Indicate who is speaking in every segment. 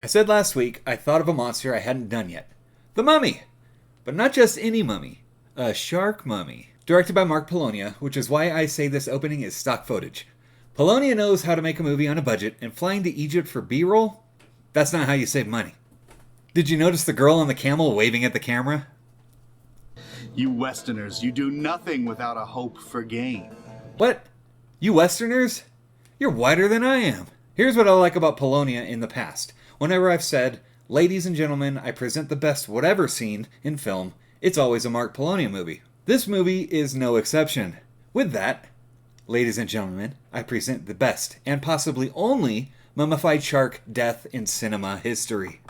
Speaker 1: I said last week I thought of a monster I hadn't done yet. The Mummy! But not just any mummy. A shark mummy. Directed by Mark Polonia, which is why I say this opening is stock footage. Polonia knows how to make a movie on a budget, and flying to Egypt for B-roll? That's not how you save money. Did you notice the girl on the camel waving at the camera?
Speaker 2: You Westerners, you do nothing without a hope for gain.
Speaker 1: What? You Westerners? You're whiter than I am. Here's what I like about Polonia in the past. Whenever I've said, ladies and gentlemen, I present the best whatever scene in film, it's always a Mark Polonia movie. This movie is no exception. With that, ladies and gentlemen, I present the best and possibly only mummified shark death in cinema history.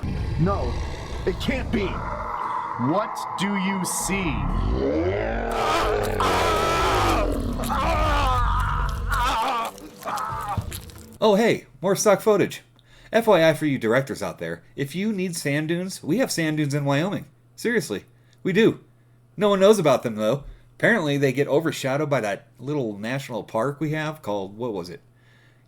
Speaker 2: No, it can't be. What do you see?
Speaker 1: Oh hey, more stock footage. FYI for you directors out there, if you need sand dunes, we have sand dunes in Wyoming. Seriously, we do. No one knows about them though. Apparently they get overshadowed by that little national park we have called, what was it?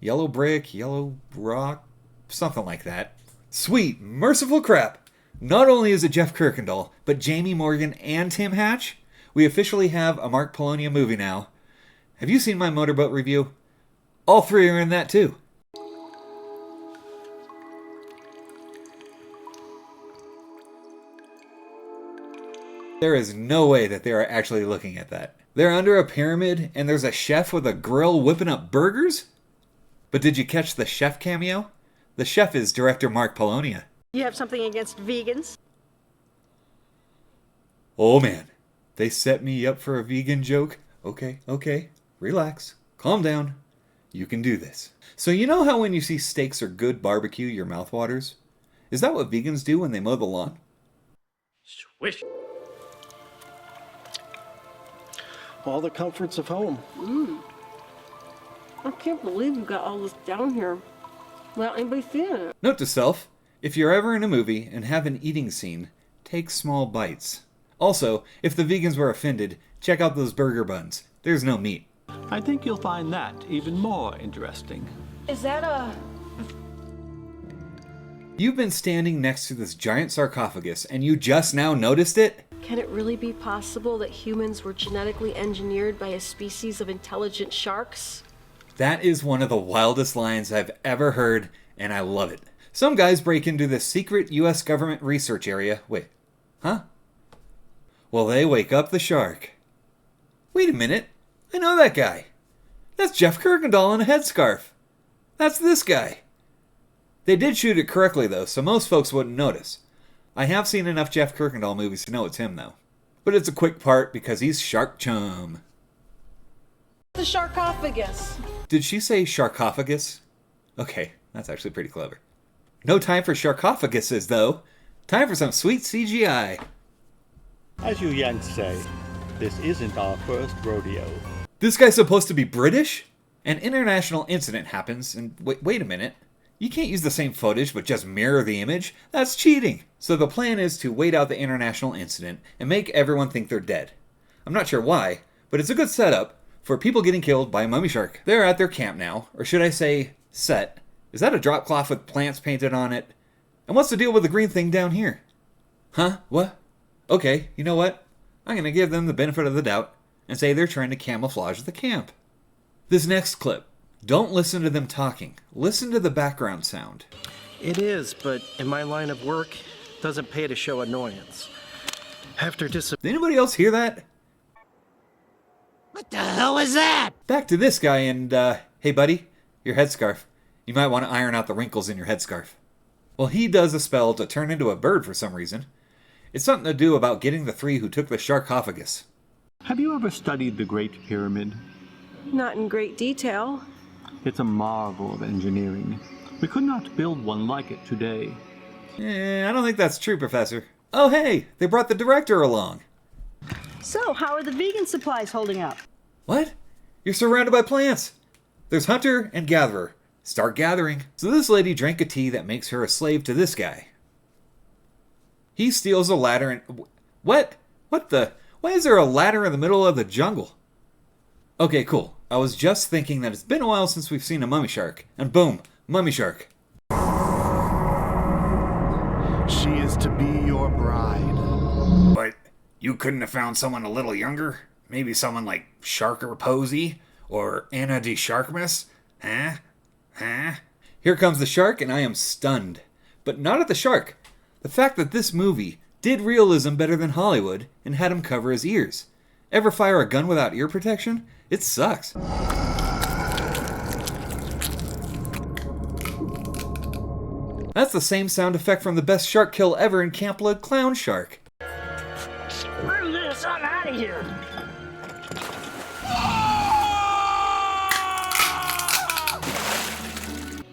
Speaker 1: Yellow Brick, Yellow Rock, something like that. Sweet, merciful crap. Not only is it Jeff Kirkendall, but Jamie Morgan and Tim Hatch. We officially have a Mark Polonia movie now. Have you seen my motorboat review? All three are in that too. There is no way that they are actually looking at that. They're under a pyramid and there's a chef with a grill whipping up burgers? But did you catch the chef cameo? The chef is director Mark Polonia.
Speaker 3: You have something against vegans?
Speaker 1: Oh man, they set me up for a vegan joke? Okay, relax, calm down. You can do this. So you know how when you see steaks or good barbecue, your mouth waters? Is that what vegans do when they mow the lawn?
Speaker 4: Swish. All the comforts of home.
Speaker 3: I can't believe you got all this down here without anybody seeing it.
Speaker 1: Note to self, if you're ever in a movie and have an eating scene, take small bites. Also, if the vegans were offended, check out those burger buns. There's no meat.
Speaker 5: I think you'll find that even more interesting.
Speaker 3: Is that a...
Speaker 1: You've been standing next to this giant sarcophagus and you just now noticed it?
Speaker 3: Can it really be possible that humans were genetically engineered by a species of intelligent sharks?
Speaker 1: That is one of the wildest lines I've ever heard, and I love it. Some guys break into this secret US government research area. Wait, huh? Well, they wake up the shark. Wait a minute, I know that guy. That's Jeff Kirkendall in a headscarf. That's this guy. They did shoot it correctly though, so most folks wouldn't notice. I have seen enough Jeff Kirkendall movies to know it's him though. But it's a quick part because he's shark chum.
Speaker 3: The sarcophagus.
Speaker 1: Did she say sarcophagus? Okay, that's actually pretty clever. No time for sarcophaguses though. Time for some sweet CGI.
Speaker 5: As you Yanks say, this isn't our first rodeo.
Speaker 1: This guy's supposed to be British? An international incident happens and wait a minute. You can't use the same footage but just mirror the image? That's cheating! So the plan is to wait out the international incident and make everyone think they're dead. I'm not sure why, but it's a good setup for people getting killed by a mummy shark. They're at their camp now, or should I say, set. Is that a drop cloth with plants painted on it? And what's the deal with the green thing down here? Huh? What? Okay, you know what? I'm gonna give them the benefit of the doubt and say they're trying to camouflage the camp. This next clip. Don't listen to them talking. Listen to the background sound.
Speaker 4: It is, but in my line of work, it doesn't pay to show annoyance. After
Speaker 1: Did anybody else hear that?
Speaker 6: What the hell is that?
Speaker 1: Back to this guy and, hey buddy, your headscarf. You might want to iron out the wrinkles in your headscarf. Well, he does a spell to turn into a bird for some reason. It's something to do about getting the three who took the sarcophagus.
Speaker 5: Have you ever studied the Great Pyramid?
Speaker 3: Not in great detail.
Speaker 5: It's a marvel of engineering. We could not build one like it today.
Speaker 1: I don't think that's true, Professor. Oh hey, they brought the director along.
Speaker 7: So, how are the vegan supplies holding up?
Speaker 1: What? You're surrounded by plants. There's hunter and gatherer. Start gathering. So this lady drank a tea that makes her a slave to this guy. He steals a ladder and... What? What the... Why is there a ladder in the middle of the jungle? Okay, cool. I was just thinking that it's been a while since we've seen a mummy shark. And boom, mummy shark.
Speaker 2: is to be your bride.
Speaker 1: But you couldn't have found someone a little younger? Maybe someone like Sharker Posey? Or Anna de Sharkmas? Huh? Here comes the shark, and I am stunned. But not at the shark. The fact that this movie did realism better than Hollywood and had him cover his ears. Ever fire a gun without ear protection? It sucks. That's the same sound effect from the best shark kill ever in Camp Blood Clown Shark.
Speaker 6: Screw this, I'm out of here.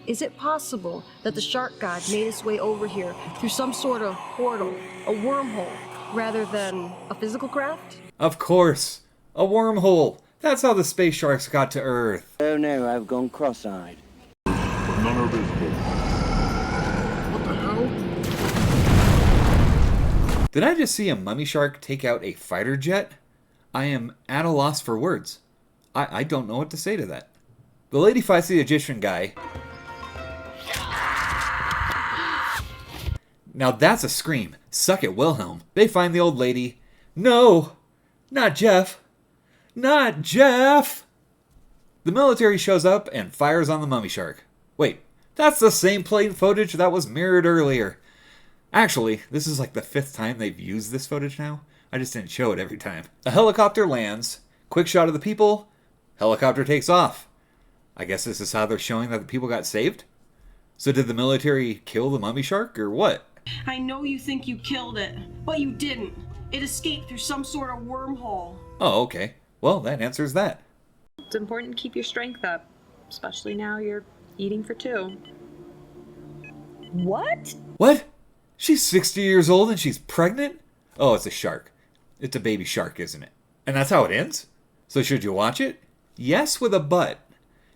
Speaker 3: Is it possible that the shark god made his way over here through some sort of portal, a wormhole, rather than a physical craft?
Speaker 1: Of course. A wormhole. That's how the space sharks got to Earth.
Speaker 8: Oh no, I've gone cross-eyed.
Speaker 2: None of this. What the hell?
Speaker 1: Did I just see a mummy shark take out a fighter jet? I am at a loss for words. I don't know what to say to that. The lady fights the Egyptian guy. Now that's a scream. Suck it, Wilhelm. They find the old lady. No! Not Jeff. Not Jeff! The military shows up and fires on the mummy shark. Wait, that's the same plane footage that was mirrored earlier. Actually, this is like the 5th time they've used this footage now. I just didn't show it every time. A helicopter lands. Quick shot of the people. Helicopter takes off. I guess this is how they're showing that the people got saved? So did the military kill the mummy shark or what?
Speaker 9: I know you think you killed it, but you didn't. It escaped through some sort of wormhole.
Speaker 1: Oh, okay. Well, that answers that.
Speaker 10: It's important to keep your strength up, especially now you're eating for 2.
Speaker 7: What?
Speaker 1: What? She's 60 years old and she's pregnant? Oh, it's a shark. It's a baby shark, isn't it? And that's how it ends? So should you watch it? Yes, with a but.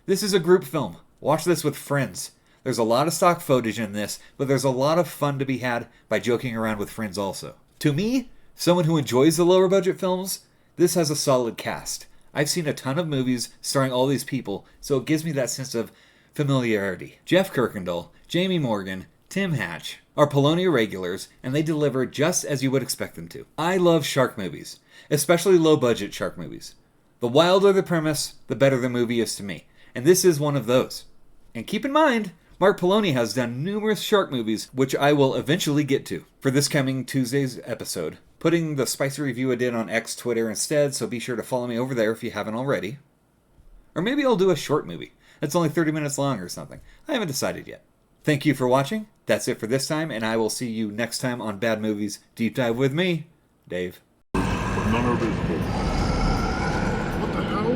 Speaker 1: This is a group film. Watch this with friends. There's a lot of stock footage in this, but there's a lot of fun to be had by joking around with friends also. To me, someone who enjoys the lower budget films, this has a solid cast. I've seen a ton of movies starring all these people, so it gives me that sense of familiarity. Jeff Kirkendall, Jamie Morgan, Tim Hatch are Polonia regulars, and they deliver just as you would expect them to. I love shark movies, especially low budget shark movies. The wilder the premise, the better the movie is to me, and this is one of those. And keep in mind, Mark Polonia has done numerous shark movies, which I will eventually get to for this coming Tuesday's episode. Putting the spicy review I did on X Twitter instead, so be sure to follow me over there if you haven't already. Or maybe I'll do a short movie. It's only 30 minutes long or something. I haven't decided yet. Thank you for watching. That's it for this time, and I will see you next time on Bad Movies Deep Dive with me, Dave.
Speaker 2: None of this. What the hell?